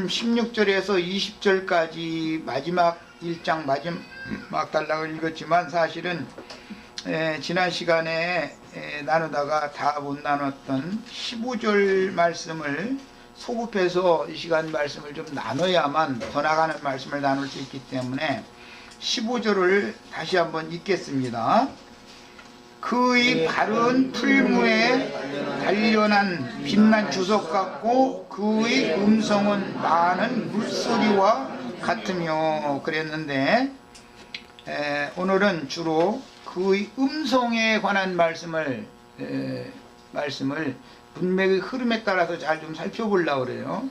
오늘은 16절에서 20절까지 마지막 1장 마지막 단락을 읽었지만 사실은 지난 시간에 나누다가 다 못 나눴던 15절 말씀을 소급해서 이 시간 말씀을 좀 나눠야만 더 나가는 말씀을 나눌 수 있기 때문에 15절을 다시 한번 읽겠습니다. 그의 발은 풀무에 단련한 빛난 주석 같고 그의 음성은 많은 물소리와 같으며 그랬는데 오늘은 주로 그의 음성에 관한 말씀을 문맥의 흐름에 따라서 잘 좀 살펴보려고 그래요.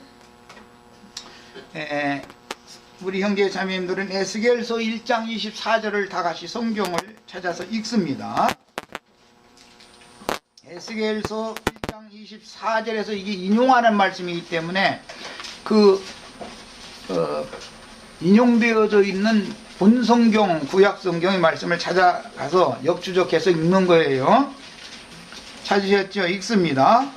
우리 형제 자매님들은 에스겔서 1장 24절을 다 같이 성경을 찾아서 읽습니다. 에스겔서 1장 24절에서 이게 인용하는 말씀이기 때문에 인용되어져 있는 본성경, 구약성경의 말씀을 찾아가서 역주적해서 읽는 거예요. 찾으셨죠? 읽습니다.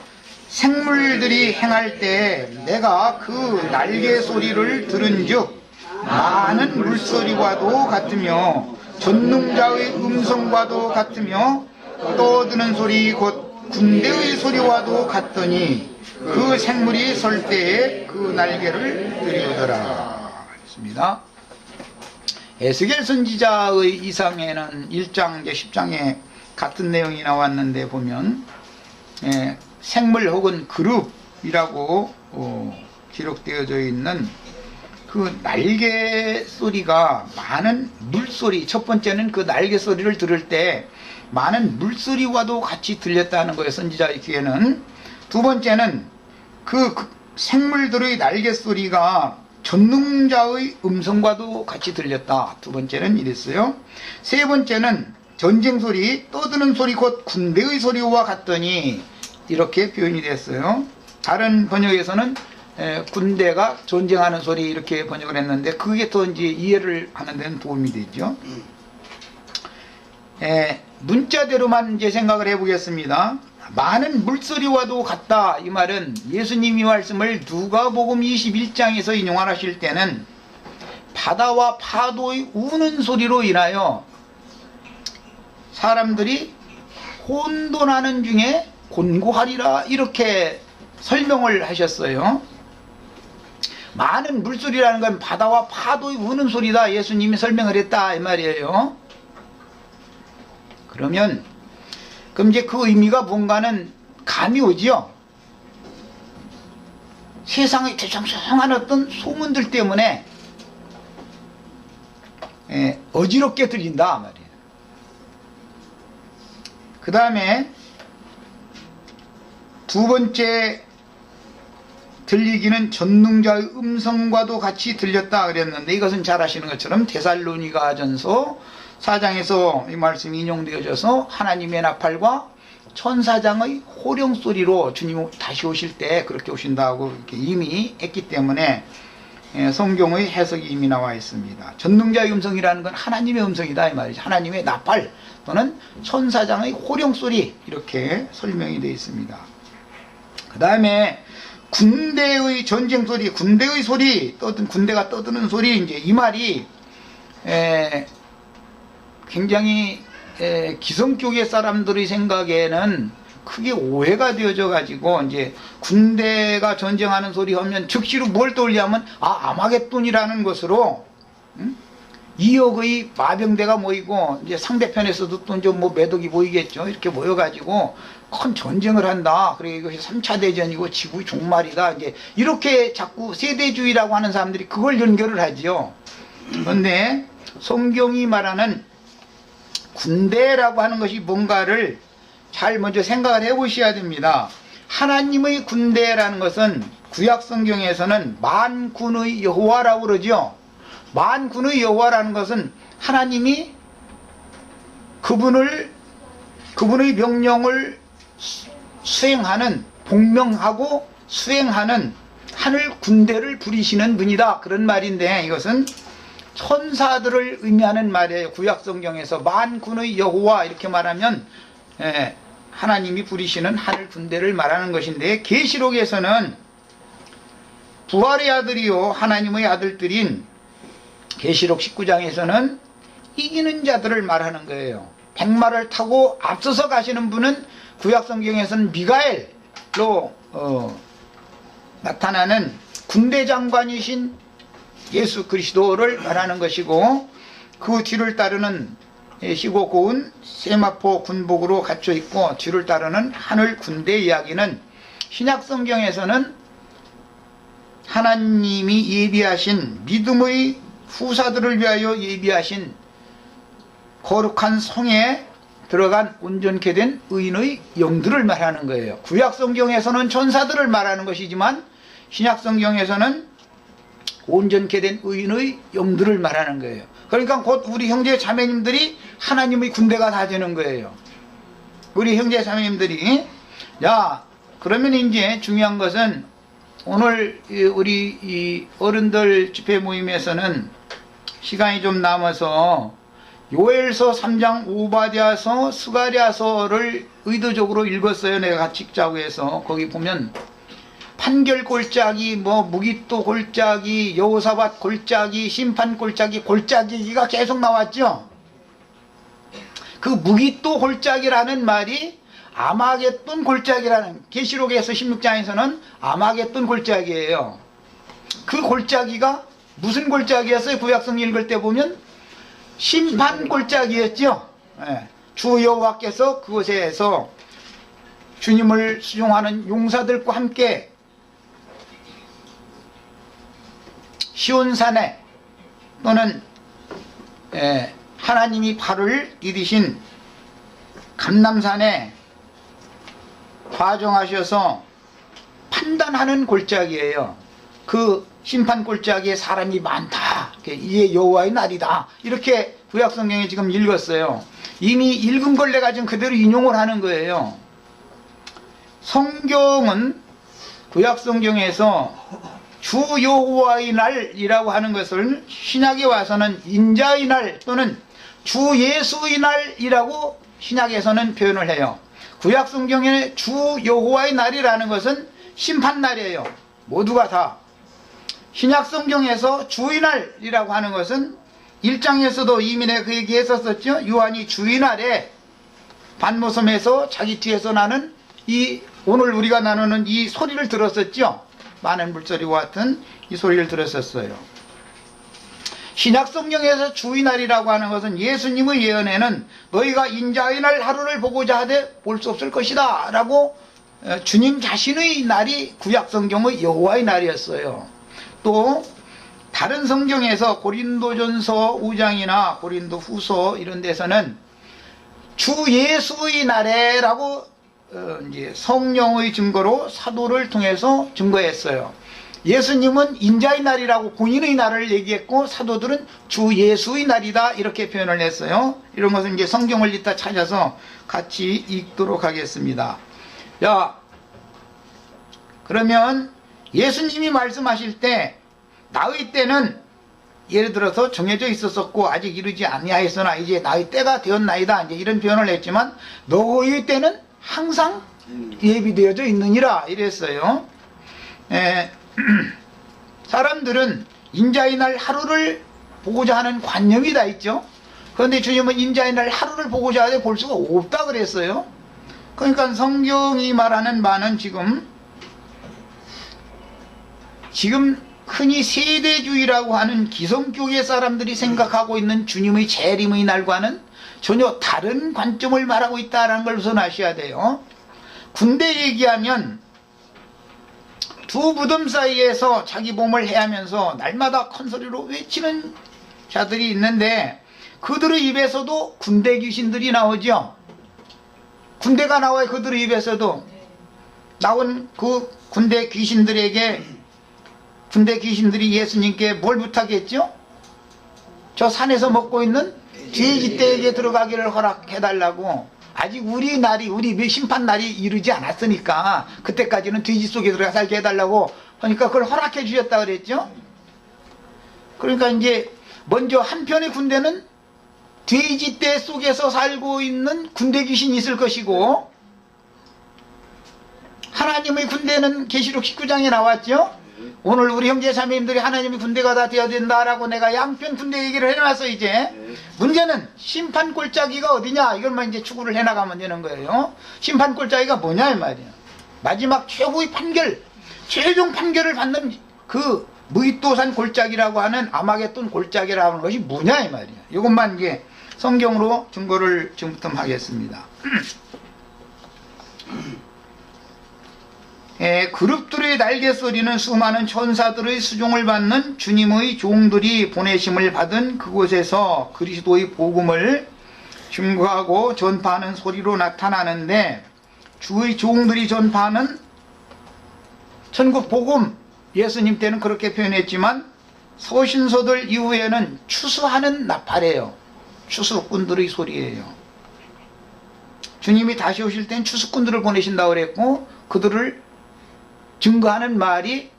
생물들이 행할 때 내가 그 날개 소리를 들은즉 많은 물소리와도 같으며 전능자의 음성과도 같으며 떠드는 소리 곧 군대의 소리와도 같더니 그 생물이 설 때에 그 날개를 들이오더라 했습니다. 에스겔 선지자의 이상에는 1장 10장에 같은 내용이 나왔는데 보면 생물 혹은 그룹이라고 기록되어져 있는 그 날개 소리가 많은 물소리, 첫 번째는 그 날개 소리를 들을 때 많은 물소리와도 같이 들렸다는 거예요, 선지자의 귀에는. 두 번째는 그 생물들의 날개 소리가 전능자의 음성과도 같이 들렸다. 두 번째는 이랬어요. 세 번째는 전쟁 소리, 떠드는 소리 곧 군대의 소리와 같더니 이렇게 표현이 됐어요. 다른 번역에서는 군대가 전쟁하는 소리 이렇게 번역을 했는데 그게 더 이제 이해를 하는 데는 도움이 되죠. 문자대로만 이제 생각을 해보겠습니다. 많은 물소리와도 같다. 이 말은 예수님이 말씀을 누가복음 21장에서 인용하실 때는 바다와 파도의 우는 소리로 인하여 사람들이 혼돈하는 중에 곤고하리라 이렇게 설명을 하셨어요. 많은 물소리라는 건 바다와 파도의 우는 소리다. 예수님이 설명을 했다 이 말이에요. 그럼 이제 그 의미가 뭔가는 감이 오지요. 세상의 대장성한 어떤 소문들 때문에 어지럽게 들린다 말이에요. 그 다음에 두 번째 들리기는 전능자의 음성과도 같이 들렸다 그랬는데 이것은 잘 아시는 것처럼 데살로니가전서 4장에서 이 말씀이 인용되어져서 하나님의 나팔과 천사장의 호령 소리로 주님 다시 오실 때 그렇게 오신다고 이렇게 이미 했기 때문에 성경의 해석이 이미 나와 있습니다. 전능자의 음성이라는 건 하나님의 음성이다 이 말이죠. 하나님의 나팔 또는 천사장의 호령 소리 이렇게 설명이 되어 있습니다. 그 다음에 군대의 전쟁 소리, 군대의 소리, 군대가 떠드는 소리, 이제 이 말이 굉장히 기성교계 사람들의 생각에는 크게 오해가 되어져 가지고 이제 군대가 전쟁하는 소리 하면 즉시로 뭘 떠올리냐면 아마겟돈이라는 것으로 2억의 마병대가 모이고 이제 상대편에서도 또 좀 뭐 매독이 보이겠죠. 이렇게 모여가지고 큰 전쟁을 한다. 그리고 이것이 3차 대전이고 지구의 종말이다. 이제 이렇게 자꾸 세대주의라고 하는 사람들이 그걸 연결을 하죠. 그런데 성경이 말하는 군대라고 하는 것이 뭔가를 잘 먼저 생각을 해 보셔야 됩니다. 하나님의 군대라는 것은 구약 성경에서는 만군의 여호와라고 그러죠. 만군의 여호와라는 것은 하나님이 그분의 명령을 수행하는, 복명하고 수행하는 하늘 군대를 부리시는 분이다. 그런 말인데 이것은 천사들을 의미하는 말이에요. 구약 성경에서 만군의 여호와 이렇게 말하면 하나님이 부리시는 하늘 군대를 말하는 것인데 계시록에서는 부활의 아들이요 하나님의 아들들인 계시록 19장에서는 이기는 자들을 말하는 거예요. 백마를 타고 앞서서 가시는 분은 구약성경에서는 미가엘로 나타나는 군대장관이신 예수 그리스도를 말하는 것이고, 그 뒤를 따르는 희고 고운 세마포 군복으로 갇혀 있고 뒤를 따르는 하늘 군대 이야기는 신약성경에서는 하나님이 예비하신 믿음의 후사들을 위하여 예비하신 거룩한 성에 들어간 온전케 된 의인의 영들을 말하는 거예요. 구약성경에서는 천사들을 말하는 것이지만 신약성경에서는 온전케 된 의인의 영들을 말하는 거예요. 그러니까 곧 우리 형제 자매님들이 하나님의 군대가 다 되는 거예요. 우리 형제 자매님들이. 야, 그러면 이제 중요한 것은 오늘 우리 이 어른들 집회 모임에서는 시간이 좀 남아서 요엘서 3장 오바댜서 스가랴서를 의도적으로 읽었어요. 내가 같이 읽자고 해서. 거기 보면 판결 골짜기, 무기또 골짜기, 여호사밧 골짜기, 심판 골짜기, 골짜기가 계속 나왔죠. 그 무기또 골짜기라는 말이 아마겟돈 골짜기라는, 계시록에서 16장에서는 아마겟돈 골짜기예요. 그 골짜기가 무슨 골짜기였어요? 구약성 읽을 때 보면 심판 골짜기였죠. 주 여호와께서 그곳에서 주님을 수종하는 용사들과 함께 시온산에 또는 하나님이 발을 디디신 감람산에 과정하셔서 판단하는 골짜기예요. 그 심판 골짜기에 사람이 많다. 이게 여호와의 날이다. 이렇게 구약성경에 지금 읽었어요. 이미 읽은 걸 내가 지금 그대로 인용을 하는 거예요. 성경은 구약성경에서 주 여호와의 날이라고 하는 것을 신약에 와서는 인자의 날 또는 주 예수의 날이라고 신약에서는 표현을 해요. 구약성경의 주 여호와의 날이라는 것은 심판날이에요. 모두가 다. 신약성경에서 주의 날이라고 하는 것은 1장에서도 이미 내가 그 얘기 했었죠. 요한이 주의 날에 반모섬에서 자기 뒤에서 나는 이 오늘 우리가 나누는 이 소리를 들었었죠. 많은 물소리와 같은 이 소리를 들었었어요. 신약성경에서 주의 날이라고 하는 것은 예수님의 예언에는 너희가 인자의 날 하루를 보고자 하되 볼 수 없을 것이다 라고 주님 자신의 날이 구약성경의 여호와의 날이었어요. 또 다른 성경에서 고린도전서 5장이나 고린도후서 이런 데서는 주 예수의 날에라고 이제 성령의 증거로 사도를 통해서 증거했어요. 예수님은 인자의 날이라고 본인의 날을 얘기했고 사도들은 주 예수의 날이다 이렇게 표현을 했어요. 이런 것은 이제 성경을 이따 찾아서 같이 읽도록 하겠습니다. 야, 그러면 예수님이 말씀하실 때 나의 때는 예를 들어서 정해져 있었었고 아직 이르지 아니하였으나 이제 나의 때가 되었나이다 이제 이런 표현을 했지만 너의 때는 항상 예비되어져 있느니라 이랬어요. 사람들은 인자의 날 하루를 보고자 하는 관념이 다 있죠. 그런데 주님은 인자의 날 하루를 보고자 하되 볼 수가 없다 그랬어요. 그러니까 성경이 말하는 바는 지금 흔히 세대주의라고 하는 기성교계 사람들이 생각하고 있는 주님의 재림의 날과는 전혀 다른 관점을 말하고 있다는 걸 우선 아셔야 돼요. 군대 얘기하면 두 무덤 사이에서 자기 몸을 해하면서 날마다 큰 소리로 외치는 자들이 있는데 그들의 입에서도 군대 귀신들이 나오죠. 군대가 나와요. 그들의 입에서도. 나온 그 군대 귀신들에게 군대 귀신들이 예수님께 뭘 부탁했죠? 저 산에서 먹고 있는 돼지떼에게 들어가기를 허락해달라고. 아직 우리 심판 날이 이르지 않았으니까 그때까지는 돼지 속에 들어가 살게 해달라고 하니까 그걸 허락해 주셨다 그랬죠. 그러니까 이제 먼저 한편의 군대는 돼지떼 속에서 살고 있는 군대 귀신이 있을 것이고 하나님의 군대는 계시록 19장에 나왔죠. 오늘 우리 형제 자매님들이 하나님이 군대가 다 되어야 된다라고 내가 양편 군대 얘기를 해놨어. 이제 문제는 심판 골짜기가 어디냐, 이걸만 이제 추구를 해나가면 되는 거예요. 심판 골짜기가 뭐냐 이 말이야. 마지막 최후의 판결, 최종 판결을 받는 그 무이또산 골짜기라고 하는 아마겟돈 골짜기라고 하는 것이 뭐냐 이 말이야. 이것만 이제 성경으로 증거를 지금부터 하겠습니다. 그룹들의 날개 소리는 수많은 천사들의 수종을 받는 주님의 종들이 보내심을 받은 그곳에서 그리스도의 복음을 증거하고 전파하는 소리로 나타나는데, 주의 종들이 전파하는 천국 복음, 예수님 때는 그렇게 표현했지만 서신서들 이후에는 추수하는 나팔이에요. 추수꾼들의 소리예요. 주님이 다시 오실 땐 추수꾼들을 보내신다고 그랬고, 그들을 증거하는 말이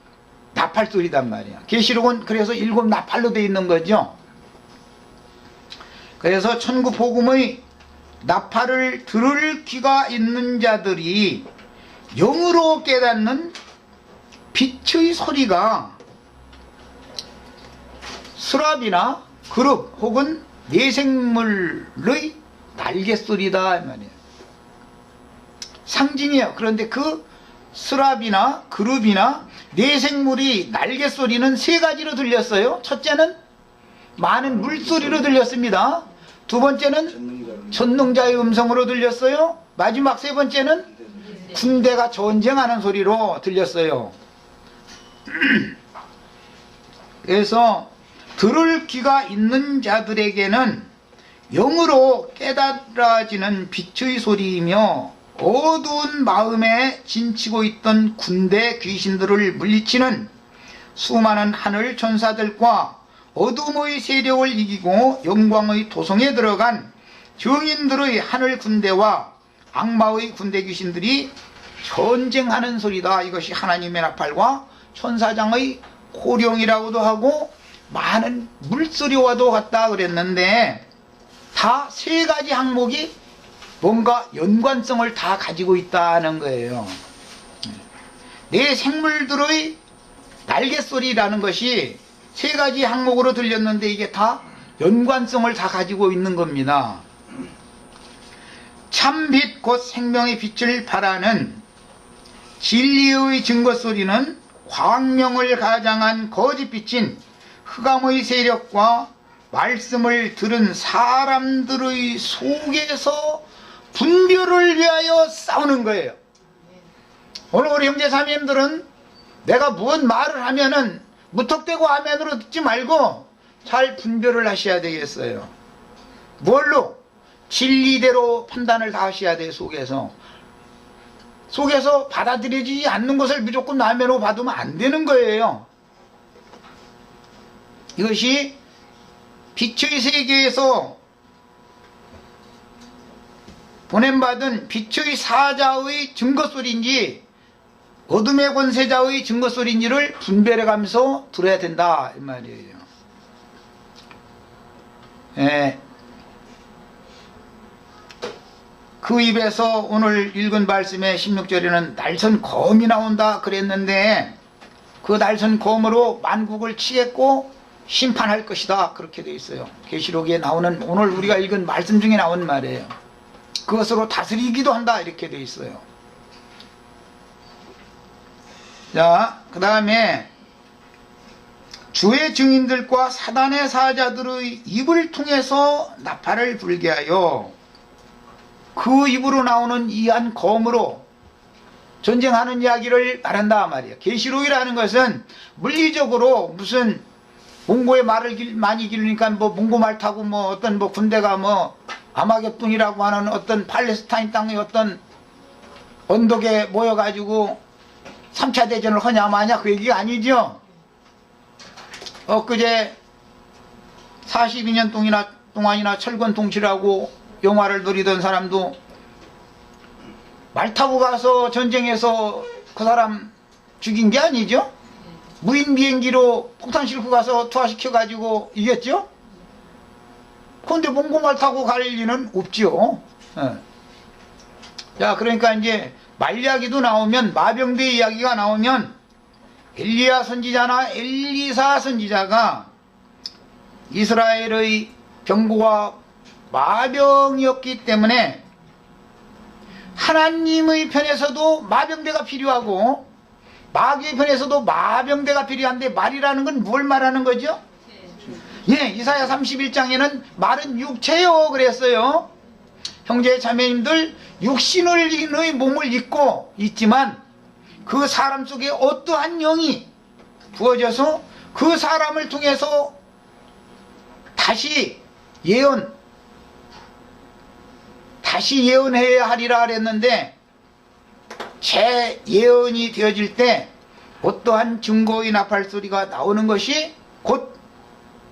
나팔 소리단 말이야. 계시록은 그래서 7 나팔로 되어 있는 거죠. 그래서 천국 복음의 나팔을 들을 귀가 있는 자들이 영으로 깨닫는 빛의 소리가 스랍이나 그룹 혹은 내생물의 날갯소리다 말이에요. 상징이에요. 그런데 그 스랍이나 그룹이나 내생물이 날갯소리는 3가지로 들렸어요. 첫째는 많은 물소리로 들렸습니다. 두 번째는 전능자의 음성으로 들렸어요. 마지막 3번째는 군대가 전쟁하는 소리로 들렸어요. 그래서 들을 귀가 있는 자들에게는 영으로 깨달아지는 빛의 소리이며, 어두운 마음에 진치고 있던 군대 귀신들을 물리치는 수많은 하늘 천사들과 어둠의 세력을 이기고 영광의 도성에 들어간 정인들의 하늘 군대와 악마의 군대 귀신들이 전쟁하는 소리다. 이것이 하나님의 나팔과 천사장의 호령이라고도 하고 많은 물소리와도 같다 그랬는데, 다 3가지 항목이 뭔가 연관성을 다 가지고 있다는 거예요. 내 생물들의 날갯소리라는 것이 3가지 항목으로 들렸는데 이게 다 연관성을 다 가지고 있는 겁니다. 참빛 곧 생명의 빛을 발하는 진리의 증거소리는 광명을 가장한 거짓빛인 흑암의 세력과 말씀을 들은 사람들의 속에서 분별을 위하여 싸우는 거예요. 오늘 우리 형제 자매님들은 내가 무슨 말을 하면은 무턱대고 아멘으로 듣지 말고 잘 분별을 하셔야 되겠어요. 뭘로? 진리대로 판단을 다 하셔야 돼요. 속에서 받아들여지지 않는 것을 무조건 아멘으로 받으면 안 되는 거예요. 이것이 빛의 세계에서 보냄받은 빛의 사자의 증거소리인지 어둠의 권세자의 증거소리인지를 분별해가면서 들어야 된다 이 말이에요. 그 입에서 오늘 읽은 말씀의 16절에는 날선 검이 나온다 그랬는데, 그 날선 검으로 만국을 치겠고 심판할 것이다 그렇게 되어 있어요. 계시록에 나오는 오늘 우리가 읽은 말씀 중에 나온 말이에요. 그것으로 다스리기도 한다 이렇게 되어 있어요. 자, 그 다음에 주의 증인들과 사단의 사자들의 입을 통해서 나팔을 불게 하여 그 입으로 나오는 이 한 검으로 전쟁하는 이야기를 말한다 말이에요. 계시록이라는 것은 물리적으로 무슨 몽고의 말을 많이 기르니까 뭐 몽고 말 타고 뭐 어떤 뭐 군대가 뭐 아마겟돈이라고 하는 어떤 팔레스타인 땅의 어떤 언덕에 모여가지고 3차 대전을 하냐 마냐 그 얘기가 아니죠. 엊그제 42년 동안이나 철권 통치라고 영화를 누리던 사람도 말 타고 가서 전쟁에서 그 사람 죽인 게 아니죠. 무인 비행기로 폭탄 싣고 가서 투하시켜가지고 이겼죠. 그런데 몽고말 타고 갈 리는 없죠. 자, 그러니까 이제 말 이야기도 나오면, 마병대 이야기가 나오면 엘리야 선지자나 엘리사 선지자가 이스라엘의 병고가 마병이었기 때문에 하나님의 편에서도 마병대가 필요하고 마귀의 편에서도 마병대가 필요한데 말이라는 건 뭘 말하는 거죠? 예, 이사야 31장에는 말은 육체요 그랬어요. 형제 자매님들, 육신의 몸을 입고 있지만 그 사람 속에 어떠한 영이 부어져서 그 사람을 통해서 다시 예언해야 하리라 그랬는데, 제 예언이 되어질 때 어떠한 증거의 나팔소리가 나오는 것이 곧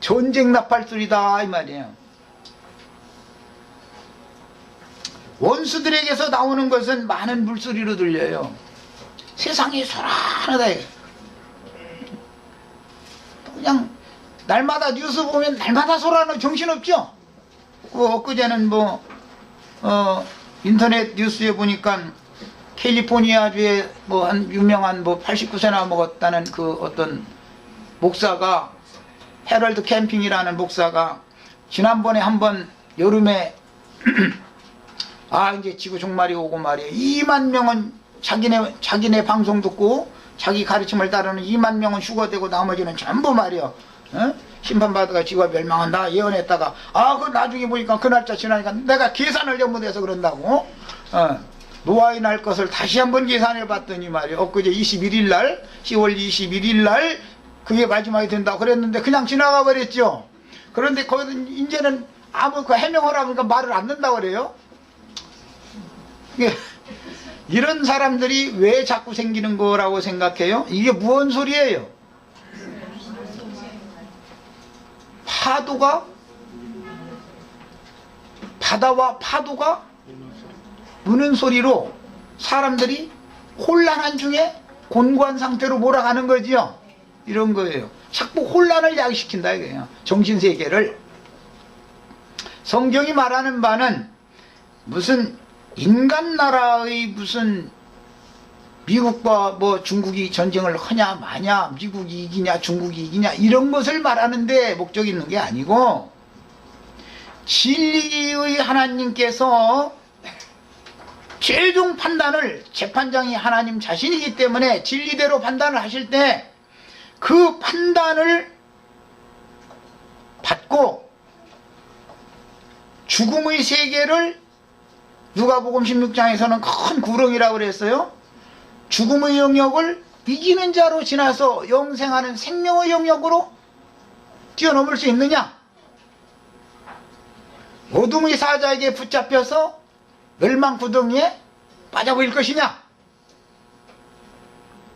전쟁 나팔소리다 이 말이에요. 원수들에게서 나오는 것은 많은 물소리로 들려요. 세상이 소란하다. 그냥 날마다 뉴스 보면 날마다 소란하고 정신없죠. 엊그제는 인터넷 뉴스에 보니까 캘리포니아주에 한 유명한 89세나 먹었다는 그 어떤 목사가, 헤럴드 캠핑이라는 목사가 지난번에 한번 여름에 이제 지구 종말이 오고 말이에요. 2만 명은 자기네 방송 듣고 자기 가르침을 따르는 2만 명은 휴거되고 나머지는 전부 말이에요. 심판받아가 지구가 멸망한다 예언했다가 그 나중에 보니까 그 날짜 지나니까 내가 계산을 잘못해서 그런다고 노아의 날 것을 다시 한번 계산해 봤더니 말이에요. 엊그제 21일 날 10월 21일 날 그게 마지막이 된다고 그랬는데 그냥 지나가 버렸죠. 그런데 거기는 이제는 아무 해명하라고 하니까 말을 안 듣는다고 그래요. 이런 사람들이 왜 자꾸 생기는 거라고 생각해요? 이게 무언 소리예요? 바다와 파도가 무는 소리로 사람들이 혼란한 중에 곤고한 상태로 몰아가는 거지요. 이런 거예요. 자꾸 혼란을 야기시킨다 이거예요. 정신세계를. 성경이 말하는 바는 무슨 인간 나라의 무슨 미국과 중국이 전쟁을 하냐 마냐, 미국이 이기냐 중국이 이기냐 이런 것을 말하는데 목적이 있는 게 아니고, 진리의 하나님께서 최종 판단을, 재판장이 하나님 자신이기 때문에 진리대로 판단을 하실 때 그 판단을 받고 죽음의 세계를 누가복음 16장에서는 큰 구렁이라고 그랬어요. 죽음의 영역을 이기는 자로 지나서 영생하는 생명의 영역으로 뛰어넘을 수 있느냐? 어둠의 사자에게 붙잡혀서 멸망구덩이에 빠져버릴 것이냐?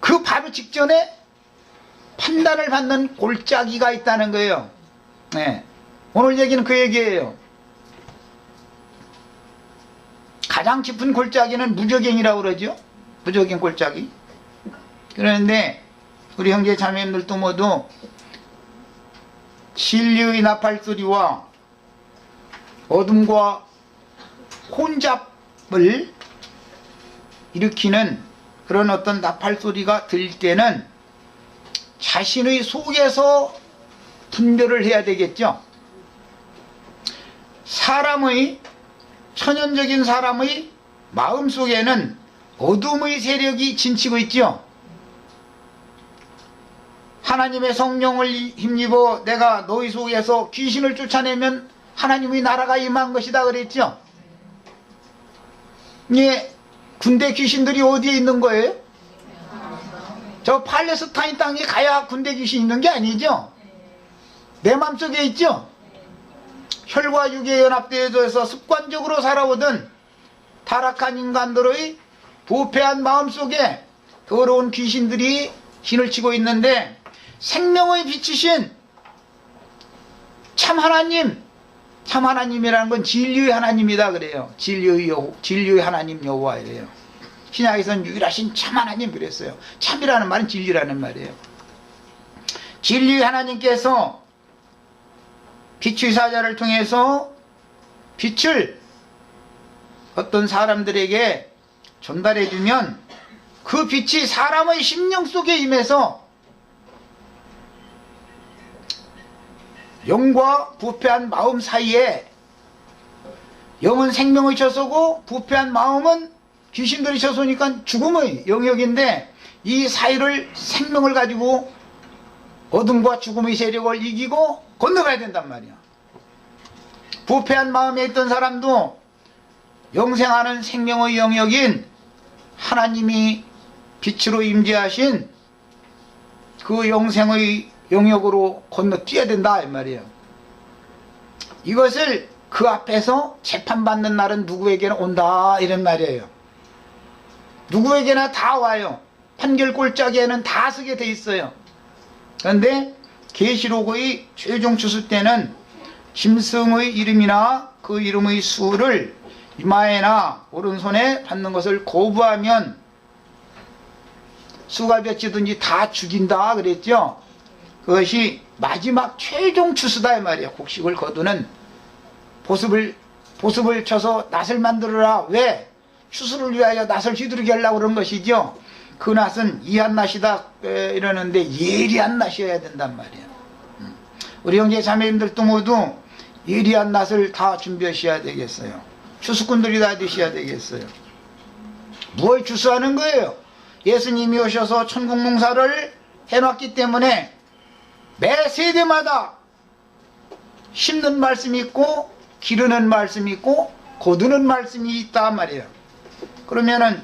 그 바로 직전에 판단을 받는 골짜기가 있다는 거예요. 네. 오늘 얘기는 그 얘기예요. 가장 깊은 골짜기는 무저갱이라고 그러죠. 무저갱 골짜기. 그런데 우리 형제 자매님들도 모두 진리의 나팔소리와 어둠과 혼잡을 일으키는 그런 어떤 나팔소리가 들릴 때는 자신의 속에서 분별을 해야 되겠죠. 천연적인 사람의 마음속에는 어둠의 세력이 진치고 있죠. 하나님의 성령을 힘입어 내가 너희 속에서 귀신을 쫓아내면 하나님의 나라가 임한 것이다 그랬죠. 예, 군대 귀신들이 어디에 있는 거예요? 저 팔레스타인 땅에 가야 군대 귀신 있는 게 아니죠. 내 마음속에 있죠. 혈과 육의 연합되어서 습관적으로 살아오던 타락한 인간들의 부패한 마음속에 더러운 귀신들이 신을 치고 있는데, 생명의 빛이신 참 하나님이라는 건 진리의 하나님이다 그래요. 진리의 하나님 여호와예요. 신약에서는 유일하신 참 하나님 그랬어요. 참이라는 말은 진리라는 말이에요. 진리의 하나님께서 빛의 사자를 통해서 빛을 어떤 사람들에게 전달해 주면 그 빛이 사람의 심령 속에 임해서 영과 부패한 마음 사이에, 영은 생명의 처소고 부패한 마음은 귀신들이 처소니까 죽음의 영역인데, 이 사이를 생명을 가지고 어둠과 죽음의 세력을 이기고 건너가야 된단 말이야. 부패한 마음에 있던 사람도 영생하는 생명의 영역인 하나님이 빛으로 임재하신 그 영생의 영역으로 건너뛰어야 된다 이 말이에요. 이것을 그 앞에서 재판받는 날은 누구에게나 온다 이런 말이에요. 누구에게나 다 와요. 판결 골짜기에는 다 서게 돼 있어요. 그런데 계시록의 최종 추수 때는 짐승의 이름이나 그 이름의 수를 이마에나 오른손에 받는 것을 거부하면 수가 몇이든지 다 죽인다 그랬죠. 그것이 마지막 최종 추수다 이 말이에요. 곡식을 거두는 보습을 쳐서 낫을 만들어라. 왜? 추수를 위하여 낫을 휘두르게 하려고 그런 것이죠. 그 낫은 이한 낫이다 이러는데 예리한 낫이어야 된단 말이에요. 우리 형제 자매님들도 모두 예리한 낫을 다 준비하셔야 되겠어요. 추수꾼들이 다 되셔야 되겠어요. 무엇을 추수하는 거예요? 예수님이 오셔서 천국 농사를 해놨기 때문에 매 세대마다 심는 말씀이 있고 기르는 말씀이 있고 거두는 말씀이 있단 말이에요. 그러면은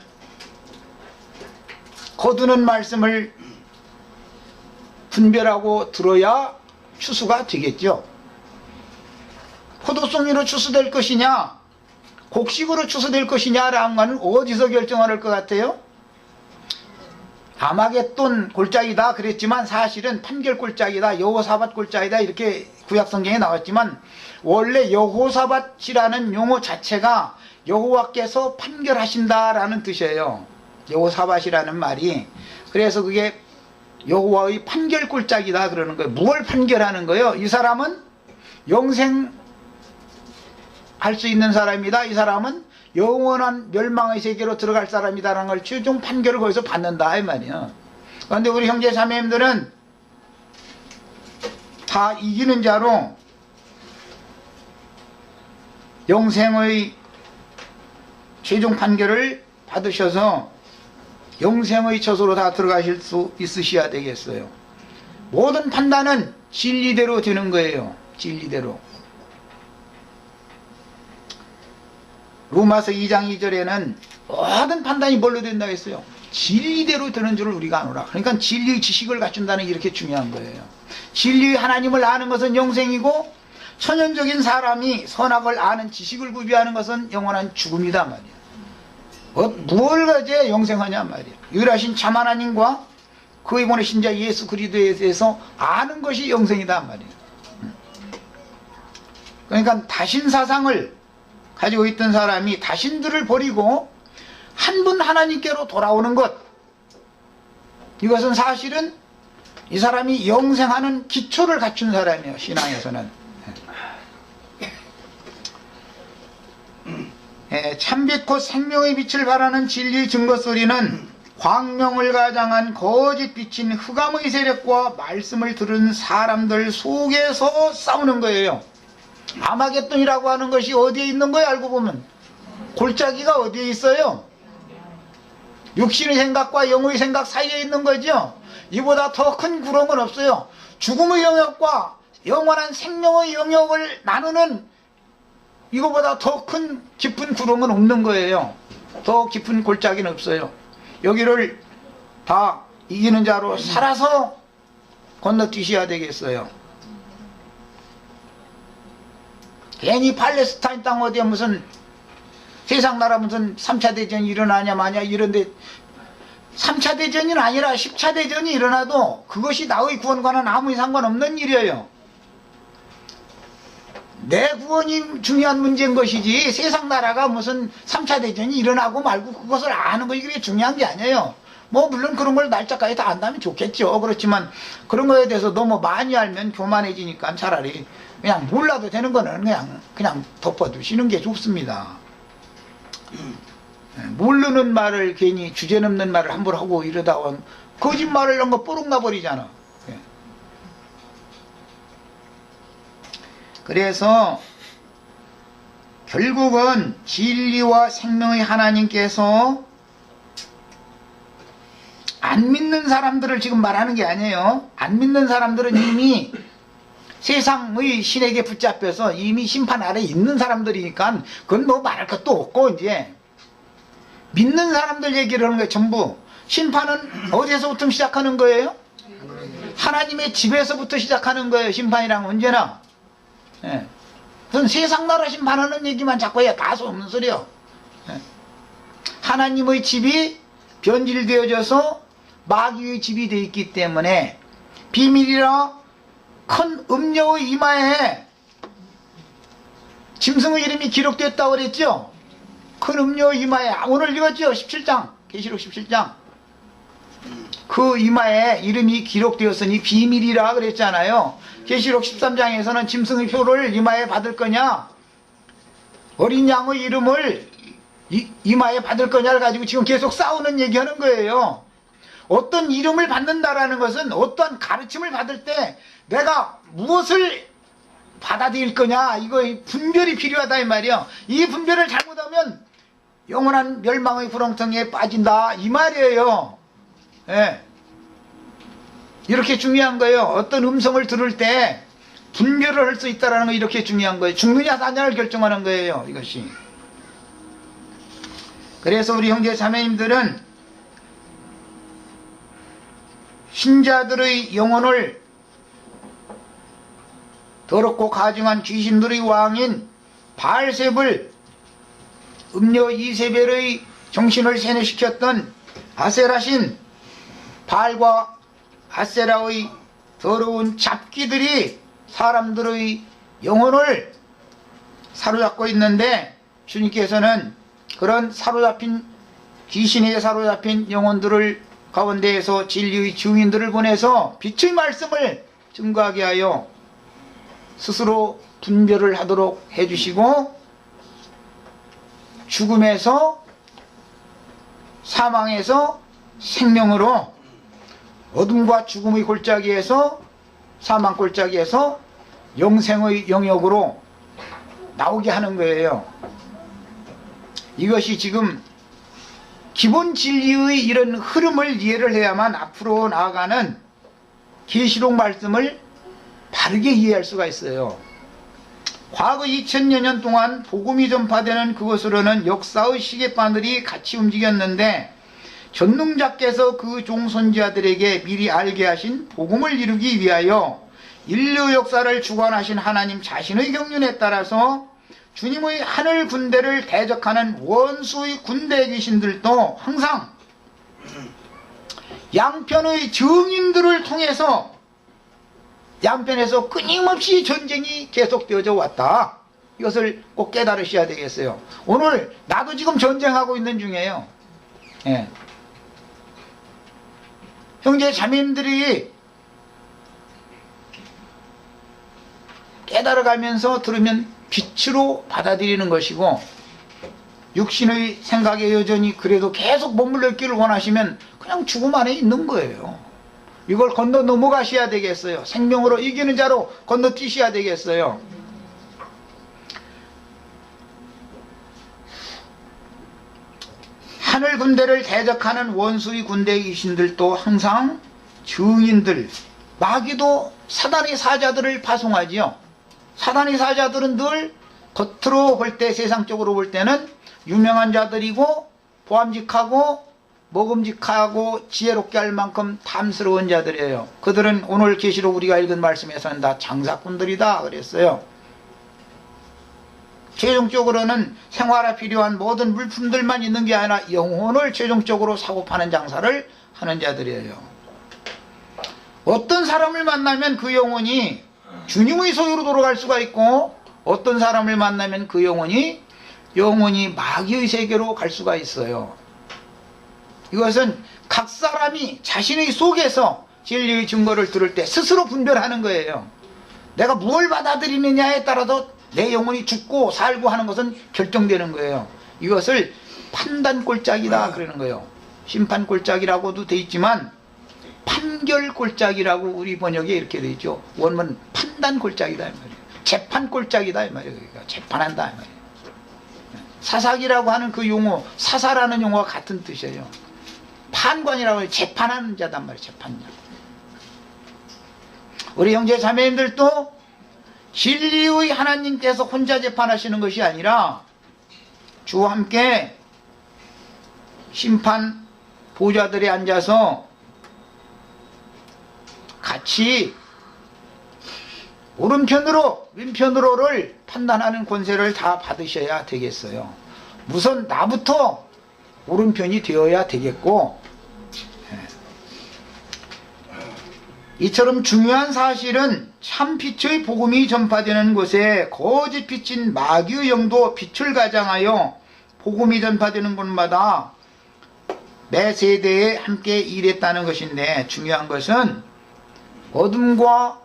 거두는 말씀을 분별하고 들어야 추수가 되겠죠. 포도송이로 추수될 것이냐 곡식으로 추수될 것이냐라는 것은 어디서 결정할 것 같아요? 아마겟돈 골짜기다 그랬지만 사실은 판결 골짜기다, 여호사밧 골짜기다 이렇게 구약성경에 나왔지만 원래 여호사밧이라는 용어 자체가 여호와께서 판결하신다라는 뜻이에요. 여호사밧이라는 말이. 그래서 그게 여호와의 판결 골짜기다 그러는 거예요. 무엇을 판결하는 거예요? 이 사람은 영생할 수 있는 사람이다. 이 사람은 영원한 멸망의 세계로 들어갈 사람이다라는 걸 최종 판결을 거기서 받는다 이 말이야. 그런데 우리 형제 자매님들은 다 이기는 자로 영생의 최종 판결을 받으셔서 영생의 처소로 다 들어가실 수 있으셔야 되겠어요. 모든 판단은 진리대로 되는 거예요. 진리대로. 로마서 2장 2절에는 모든 판단이 뭘로 된다고 했어요? 진리대로 되는 줄을 우리가 아노라. 그러니까 진리의 지식을 갖춘다는 게 이렇게 중요한 거예요. 진리의 하나님을 아는 것은 영생이고 천연적인 사람이 선악을 아는 지식을 구비하는 것은 영원한 죽음이다 말이야. 무엇을 가지고 영생하냐 말이야. 유일하신 참 하나님과 그의 보내신 자 예수 그리스도에 대해서 아는 것이 영생이다 말이야. 그러니까 다신 사상을 가지고 있던 사람이 다신들을 버리고 한 분 하나님께로 돌아오는 것, 이것은 사실은 이 사람이 영생하는 기초를 갖춘 사람이에요. 신앙에서는. 참빛 곧 생명의 빛을 발하는 진리의 증거소리는 광명을 가장한 거짓 빛인 흑암의 세력과 말씀을 들은 사람들 속에서 싸우는 거예요. 아마겟돈이라고 하는 것이 어디에 있는 거예요? 알고 보면 골짜기가 어디에 있어요? 육신의 생각과 영의 생각 사이에 있는 거죠. 이보다 더 큰 구렁은 없어요. 죽음의 영역과 영원한 생명의 영역을 나누는 이거보다 더 큰 깊은 구렁은 없는 거예요. 더 깊은 골짜기는 없어요. 여기를 다 이기는 자로 살아서 건너뛰셔야 되겠어요. 괜히 팔레스타인 땅 어디에 무슨 세상 나라 무슨 3차 대전이 일어나냐 마냐 이런데 3차 대전이 아니라 10차 대전이 일어나도 그것이 나의 구원과는 아무 상관없는 일이에요. 내 구원이 중요한 문제인 것이지 세상 나라가 무슨 3차 대전이 일어나고 말고 그것을 아는 것이 그게 중요한 게 아니에요. 뭐 물론 그런 걸 날짜까지 다 안다면 좋겠죠. 그렇지만 그런 거에 대해서 너무 많이 알면 교만해지니까 차라리 그냥 몰라도 되는 거는 그냥 덮어두시는 게 좋습니다. 모르는 말을 괜히 주제넘는 말을 함부로 하고 이러다 보면 거짓말을 한 거 뽀록 나버리잖아. 그래서 결국은 진리와 생명의 하나님께서 안 믿는 사람들을 지금 말하는 게 아니에요. 안 믿는 사람들은 이미 세상의 신에게 붙잡혀서 이미 심판 아래 있는 사람들이니까 그건 뭐 말할 것도 없고, 이제 믿는 사람들 얘기를 하는 거예요. 전부 심판은 어디서부터 시작하는 거예요? 하나님의 집에서부터 시작하는 거예요. 심판이란 언제나. 예. 그건 세상 나라 심판하는 얘기만 자꾸 해야 다 소없는 소리요. 예. 하나님의 집이 변질되어져서 마귀의 집이 되어 있기 때문에 비밀이라 큰 음녀의 이마에 짐승의 이름이 기록됐다고 그랬죠. 큰 음녀의 이마에, 오늘 읽었죠. 17장 계시록 17장. 그 이마에 이름이 기록되었으니 비밀이라 그랬잖아요. 계시록 13장에서는 짐승의 표를 이마에 받을 거냐, 어린 양의 이름을 이마에 받을 거냐를 가지고 지금 계속 싸우는 얘기하는 거예요. 어떤 이름을 받는다라는 것은 어떠한 가르침을 받을 때 내가 무엇을 받아들일 거냐, 이거 분별이 필요하다 이 말이에요. 이 분별을 잘못하면 영원한 멸망의 구렁텅이에 빠진다 이 말이에요. 예. 이렇게 중요한 거예요. 어떤 음성을 들을 때 분별을 할 수 있다는 거 이렇게 중요한 거예요. 죽느냐 사냐를 결정하는 거예요. 이것이. 그래서 우리 형제 자매님들은 신자들의 영혼을 더럽고 가증한 귀신들의 왕인 바알셉을, 음녀 이세벨의 정신을 세뇌시켰던 아세라신 바알과 아세라의 더러운 잡기들이 사람들의 영혼을 사로잡고 있는데, 주님께서는 그런 사로잡힌, 귀신에 사로잡힌 영혼들을 가운데에서 진리의 증인들을 보내서 빛의 말씀을 증거하게 하여 스스로 분별을 하도록 해주시고, 죽음에서, 사망에서 생명으로, 어둠과 죽음의 골짜기에서, 사망 골짜기에서 영생의 영역으로 나오게 하는 거예요. 이것이 지금 기본 진리의 이런 흐름을 이해를 해야만 앞으로 나아가는 계시록 말씀을 바르게 이해할 수가 있어요. 과거 2000여 년 동안 복음이 전파되는 그것으로는 역사의 시계바늘이 같이 움직였는데, 전능자께서 그 종손자들에게 미리 알게 하신 복음을 이루기 위하여 인류 역사를 주관하신 하나님 자신의 경륜에 따라서 주님의 하늘 군대를 대적하는 원수의 군대 귀신들도 항상 양편의 증인들을 통해서 양편에서 끊임없이 전쟁이 계속되어져 왔다. 이것을 꼭 깨달으셔야 되겠어요. 오늘 나도 지금 전쟁하고 있는 중이에요. 예. 형제 자매님들이 깨달아가면서 들으면 빛으로 받아들이는 것이고, 육신의 생각에 여전히 그래도 계속 머물러 있기를 원하시면 그냥 죽음 안에 있는 거예요. 이걸 건너 넘어가셔야 되겠어요. 생명으로 이기는 자로 건너뛰셔야 되겠어요. 하늘 군대를 대적하는 원수의 군대 귀신들도 항상 증인들, 마귀도 사단의 사자들을 파송하지요. 사단의 사자들은 늘 겉으로 볼 때, 세상적으로 볼 때는 유명한 자들이고 보암직하고 먹음직하고 지혜롭게 할 만큼 탐스러운 자들이에요. 그들은 오늘 계시록 우리가 읽은 말씀에서는 다 장사꾼들이다 그랬어요. 최종적으로는 생활에 필요한 모든 물품들만 있는 게 아니라 영혼을 최종적으로 사고 파는 장사를 하는 자들이에요. 어떤 사람을 만나면 그 영혼이 주님의 소유로 돌아갈 수가 있고, 어떤 사람을 만나면 그 영혼이 마귀의 세계로 갈 수가 있어요. 이것은 각 사람이 자신의 속에서 진리의 증거를 들을 때 스스로 분별하는 거예요. 내가 무엇을 받아들이느냐에 따라서 내 영혼이 죽고 살고 하는 것은 결정되는 거예요. 이것을 판단 골짜기다 그러는 거예요. 심판 골짜기라고도 돼 있지만 판결 골짜기라고 우리 번역에 이렇게 돼 있죠. 원문 판단 골짜기다 말이에요. 재판 꼴짝이다 이 말이에요. 그러니까 재판한다 이 말이에요. 사사기라고 하는 그 용어, 사사라는 용어와 같은 뜻이에요. 판관이라고 해서 재판하는 자단 말이에요. 재판자. 우리 형제 자매님들도 진리의 하나님께서 혼자 재판하시는 것이 아니라 주와 함께 심판 보좌들에 앉아서 같이 오른편으로 왼편으로를 판단하는 권세를 다 받으셔야 되겠어요. 우선 나부터 오른편이 되어야 되겠고, 이처럼 중요한 사실은 참 빛의 복음이 전파되는 곳에 거짓 빛인 마귀의 영도 빛을 가장하여 복음이 전파되는 곳마다 매 세대에 함께 일했다는 것인데, 중요한 것은 어둠과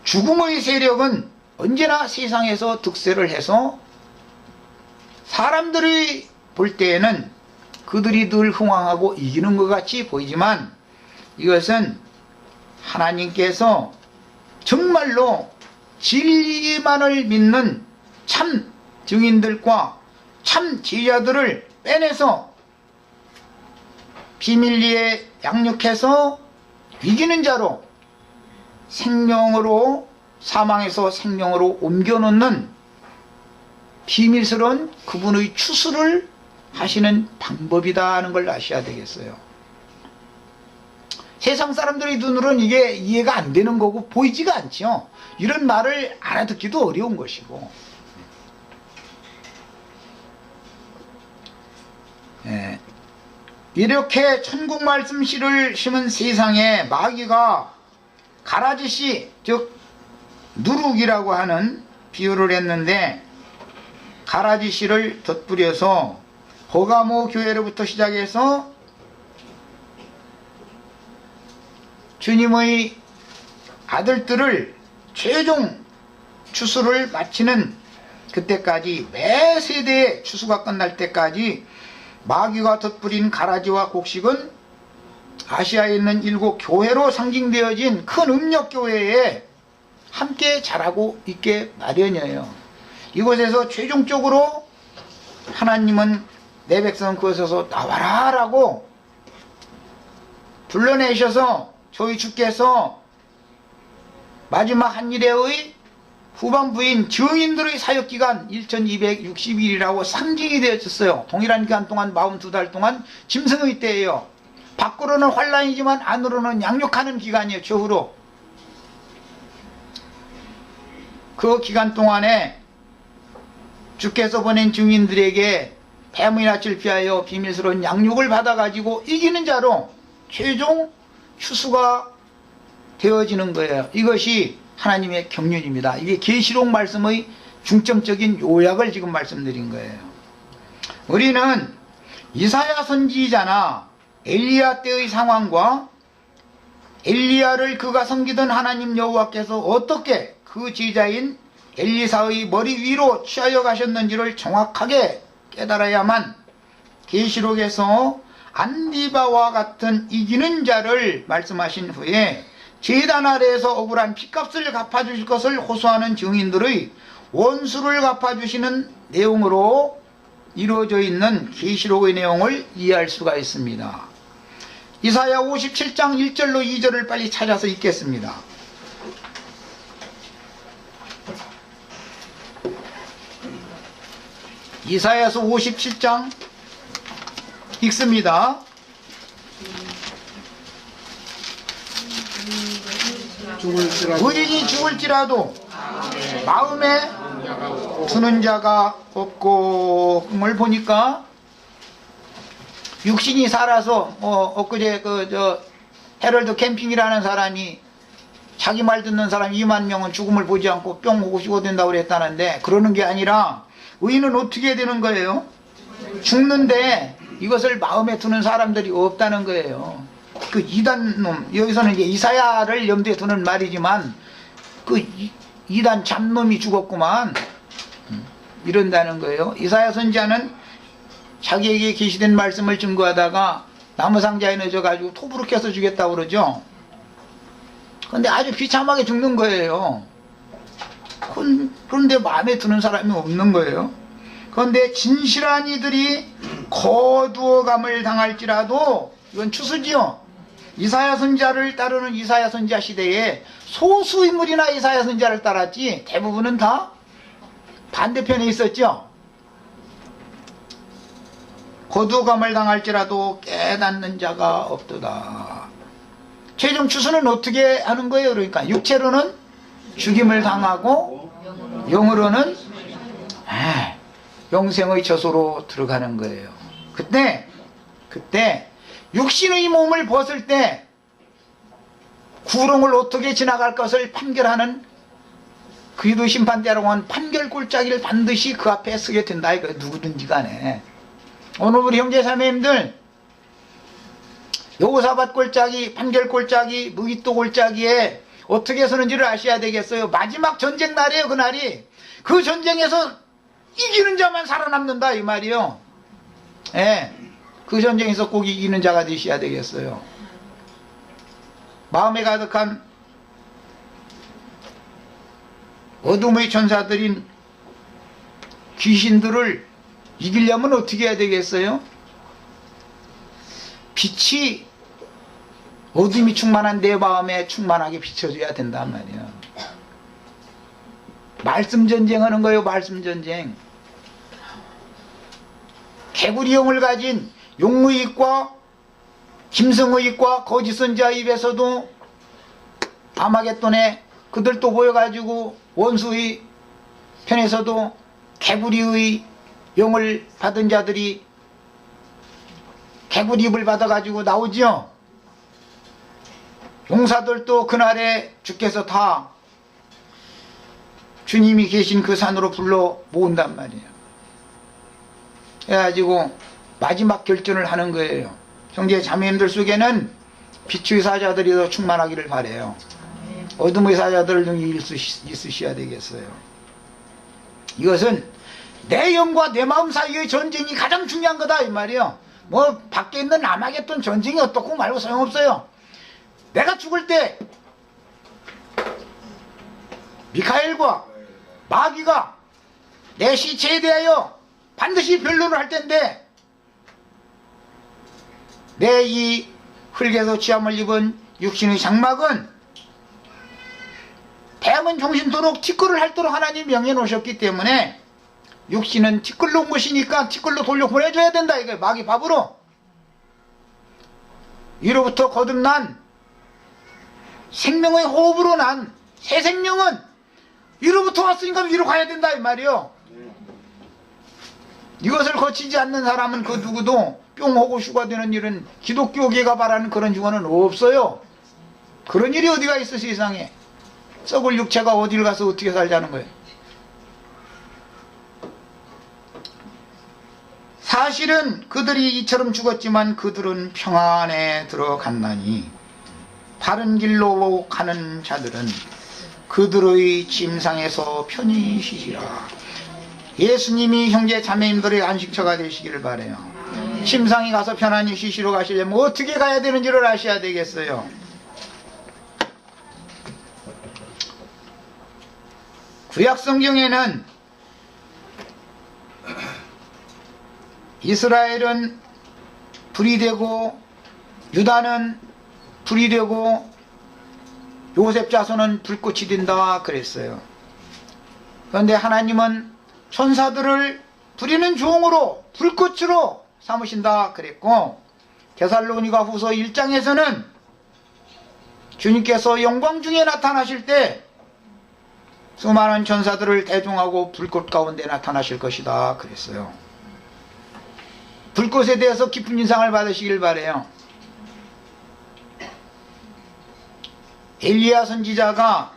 죽음의 세력은 언제나 세상에서 득세를 해서 사람들이 볼 때에는 그들이 늘 흥황하고 이기는 것 같이 보이지만, 이것은 하나님께서 정말로 진리만을 믿는 참 증인들과 참 제자들을 빼내서 비밀리에 양육해서 이기는 자로, 생명으로, 사망에서 생명으로 옮겨놓는 비밀스러운 그분의 추수를 하시는 방법이다 하는 걸 아셔야 되겠어요. 세상 사람들의 눈으로는 이게 이해가 안 되는 거고 보이지가 않죠. 이런 말을 알아듣기도 어려운 것이고, 이렇게 천국 말씀 씨를 심은 세상에 마귀가 가라지씨, 즉 누룩이라고 하는 비유를 했는데, 가라지씨를 덧뿌려서 버가모 교회로부터 시작해서 주님의 아들들을 최종 추수를 마치는 그때까지, 매 세대의 추수가 끝날 때까지 마귀가 덧뿌린 가라지와 곡식은 아시아에 있는 7 교회로 상징되어진 큰 음력교회에 함께 자라고 있게 마련이에요. 이곳에서 최종적으로 하나님은 내 백성 그곳에서 나와라 라고 불러내셔서 저희 주께서 마지막 한일회의 후반부인 증인들의 사역기간 1260일이라고 상징이 되어졌어요. 동일한 기간 동안 42달 동안 짐승의 때예요. 밖으로는 환란이지만 안으로는 양육하는 기간이에요. 저후로. 그 기간 동안에 주께서 보낸 증인들에게 뱀의 낯을 피하여 비밀스러운 양육을 받아가지고 이기는 자로 최종 추수가 되어지는 거예요. 이것이 하나님의 경륜입니다. 이게 계시록 말씀의 중점적인 요약을 지금 말씀드린 거예요. 우리는 이사야 선지자나 엘리야 때의 상황과 엘리야를 그가 섬기던 하나님 여호와께서 어떻게 그 제자인 엘리사의 머리 위로 취하여 가셨는지를 정확하게 깨달아야만 계시록에서 안디바와 같은 이기는 자를 말씀하신 후에 제단 아래에서 억울한 핏값을 갚아주실 것을 호소하는 증인들의 원수를 갚아주시는 내용으로 이루어져 있는 계시록의 내용을 이해할 수가 있습니다. 이사야 57장 1절로 2절을 빨리 찾아서 읽겠습니다. 이사야서 57장 읽습니다. 의인이 죽을지라도 마음에 두는 자가 없고, 뭘 보니까 육신이 살아서 엊그제 헤럴드 캠핑이라는 사람이 자기 말 듣는 사람 2만 명은 죽음을 보지 않고 뿅 하고 죽어된다고 그랬다는데, 그러는 게 아니라 의인은 어떻게 되는 거예요? 죽는데 이것을 마음에 두는 사람들이 없다는 거예요. 그 이단놈, 여기서는 이제 이사야를 염두에 두는 말이지만 그 이단 잡놈이 죽었구만, 이런다는 거예요. 이사야 선지자는 자기에게 계시된 말씀을 증거하다가 나무 상자에 넣어가지고 톱으로 껴서 주겠다고 그러죠. 근데 아주 비참하게 죽는 거예요. 그런데 마음에 드는 사람이 없는 거예요. 그런데 진실한 이들이 거두어감을 당할지라도, 이건 추수지요. 이사야 선지자를 따르는 이사야 선지자 시대에 소수 인물이나 이사야 선지자를 따랐지 대부분은 다 반대편에 있었죠. 거두감을 당할지라도 깨닫는 자가 없도다. 최종 추수는 어떻게 하는 거예요? 그러니까 육체로는 죽임을 당하고 영으로는 영생의 처소로 들어가는 거예요. 그때 육신의 몸을 벗을 때 구렁을 어떻게 지나갈 것을 판결하는 그리도 심판대라고 하는 판결 골짜기를 반드시 그 앞에 서게 된다. 이거 누구든지 간에. 오늘 우리 형제 자매님들 여호사밧 골짜기, 판결 골짜기, 무기또 골짜기에 어떻게 서는지를 아셔야 되겠어요. 마지막 전쟁 날이에요. 그날이. 그 전쟁에서 이기는 자만 살아남는다 이 말이요. 예. 그 전쟁에서 꼭 이기는 자가 되셔야 되겠어요. 마음에 가득한 어둠의 천사들인 귀신들을 이기려면 어떻게 해야 되겠어요? 빛이 어둠이 충만한 내 마음에 충만하게 비춰줘야 된단 말이야. 말씀 전쟁하는 거예요. 말씀 전쟁. 개구리형을 가진 용의익과 김성의익과 거짓 선지자 입에서도 아마겟돈에 그들 또 모여가지고 원수의 편에서도 개구리의 영을 받은 자들이 개구리 입을 받아가지고 나오지요. 용사들도 그날에 주께서 다 주님이 계신 그 산으로 불러 모은단 말이에요. 그래가지고 마지막 결전을 하는 거예요. 형제 자매님들 속에는 빛의 사자들이 더 충만하기를 바라요. 어둠의 사자들 등이 있으셔야 되겠어요. 이것은 내 영과 내 마음 사이의 전쟁이 가장 중요한 거다 이 말이에요. 뭐 밖에 있는 아마겟돈 전쟁이 어떻고 말고 소용없어요. 내가 죽을 때 미카엘과 마귀가 내 시체에 대하여 반드시 변론을 할 텐데, 내 이 흙에서 취함을 입은 육신의 장막은 대문 종신토록 티끌을 핥도록 하나님 명해 놓으셨기 때문에 육신은 티끌로 온 것이니까 티끌로 돌려보내줘야 된다 이거예요. 마귀 밥으로. 위로부터 거듭난 생명의 호흡으로 난 새 생명은 위로부터 왔으니까 위로 가야 된다 이 말이요. 이것을 거치지 않는 사람은 그 누구도 뿅하고 슈가 되는 일은 기독교계가 바라는 그런 증언은 없어요. 그런 일이 어디가 있어 세상에. 썩을 육체가 어딜 가서 어떻게 살자는 거예요. 사실은 그들이 이처럼 죽었지만 그들은 평안에 들어갔나니 바른 길로 가는 자들은 그들의 침상에서 편히 쉬시라. 예수님이 형제 자매님들의 안식처가 되시기를 바라요. 침상에 가서 편안히 쉬시러 가시려면 어떻게 가야 되는지를 아셔야 되겠어요. 구약 성경에는 이스라엘은 불이 되고 유다는 불이 되고 요셉 자손은 불꽃이 된다 그랬어요. 그런데 하나님은 천사들을 부리는 종으로 불꽃으로 삼으신다 그랬고, 데살로니가 후서 1장에서는 주님께서 영광 중에 나타나실 때 수많은 천사들을 대종하고 불꽃 가운데 나타나실 것이다 그랬어요. 불꽃에 대해서 깊은 인상을 받으시길 바라요. 엘리야 선지자가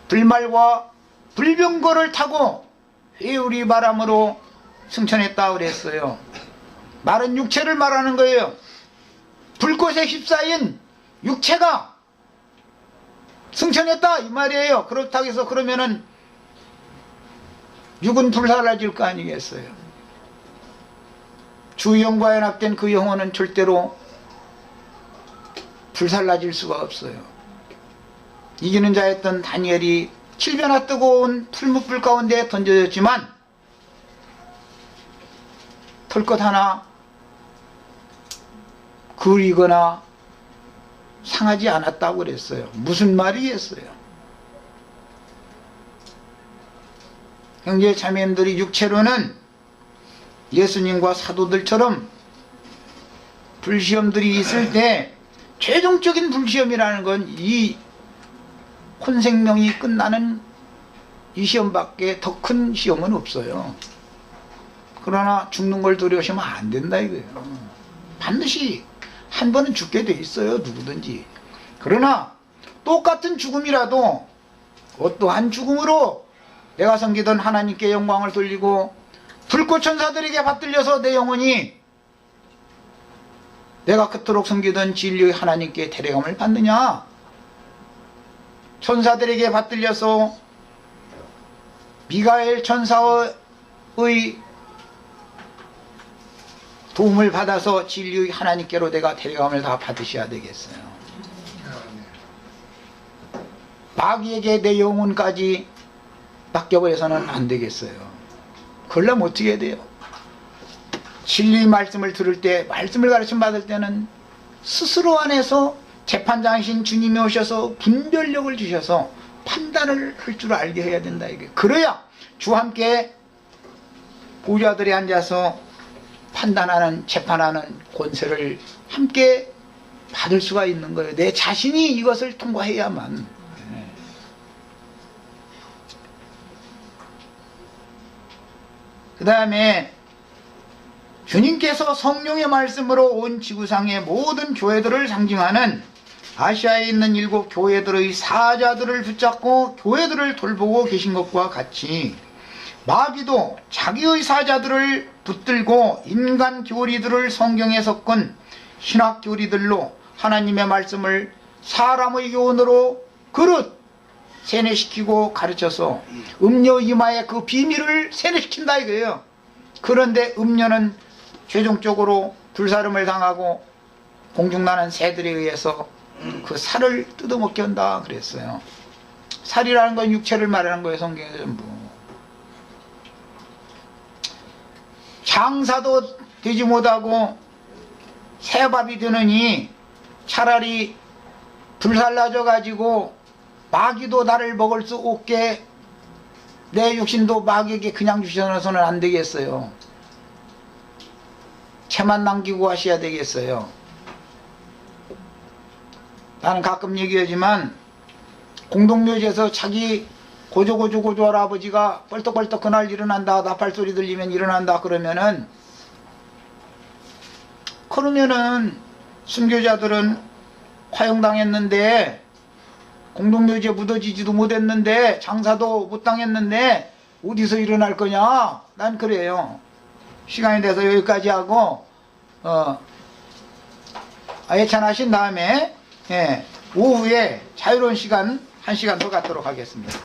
불말과 불병거를 타고 회오리 바람으로 승천했다 그랬어요. 마른 육체를 말하는 거예요. 불꽃에 휩싸인 육체가 승천했다 이 말이에요. 그렇다고 해서 그러면은 육은 불살라질 거 아니겠어요. 주 영과 연합된 그 영혼은 절대로 불살라질 수가 없어요. 이기는 자였던 다니엘이 7배나 뜨거운 풀무불 가운데 던져졌지만 털것 하나 그리거나 상하지 않았다고 그랬어요. 무슨 말이겠어요? 형제 자매님들이 육체로는 예수님과 사도들처럼 불시험들이 있을 때 최종적인 불시험이라는 건 이 혼생명이 끝나는 이 시험밖에 더 큰 시험은 없어요. 그러나 죽는 걸 두려우시면 안 된다 이거예요. 반드시 한 번은 죽게 돼 있어요, 누구든지. 그러나 똑같은 죽음이라도 어떠한 죽음으로 내가 섬기던 하나님께 영광을 돌리고 불꽃 천사들에게 받들려서 내 영혼이 내가 그토록 섬기던 진리의 하나님께 데려감을 받느냐? 천사들에게 받들려서 미가엘 천사의 도움을 받아서 진리의 하나님께로 내가 데려감을 다 받으셔야 되겠어요. 마귀에게 내 영혼까지 맡겨버려서는 안 되겠어요. 그러려면 어떻게 해야 돼요? 진리의 말씀을 들을 때, 말씀을 가르침 받을 때는 스스로 안에서 재판장이신 주님이 오셔서 분별력을 주셔서 판단을 할 줄 알게 해야 된다 이게. 그래야 주와 함께 보좌들에 앉아서 판단하는, 재판하는 권세를 함께 받을 수가 있는 거예요. 내 자신이 이것을 통과해야만. 그 다음에 주님께서 성령의 말씀으로 온 지구상의 모든 교회들을 상징하는 아시아에 있는 7 교회들의 사자들을 붙잡고 교회들을 돌보고 계신 것과 같이 마귀도 자기의 사자들을 붙들고 인간 교리들을 성경에 섞은 신학 교리들로 하나님의 말씀을 사람의 교훈으로 그릇 세뇌시키고 가르쳐서 음료 이마에 그 비밀을 세뇌시킨다 이거예요. 그런데 음료는 최종적으로 불사름을 당하고 공중나는 새들에 의해서 그 살을 뜯어먹게 한다 그랬어요. 살이라는 건 육체를 말하는 거예요. 성경에 전부. 장사도 되지 못하고 새밥이 되느니 차라리 불살라져 가지고 마귀도 나를 먹을 수 없게 내 육신도 마귀에게 그냥 주셔서는 안 되겠어요. 채만 남기고 하셔야 되겠어요. 나는 가끔 얘기하지만 공동묘지에서 자기 고조 할아버지가 벌떡벌떡 그날 일어난다, 나팔 소리 들리면 일어난다 그러면은 순교자들은 화형당했는데 공동묘지에 묻어지지도 못했는데 장사도 못 당했는데 어디서 일어날 거냐? 난 그래요. 시간이 돼서 여기까지 하고 예찬하신 다음에 오후에 자유로운 시간 1시간 더 갖도록 하겠습니다.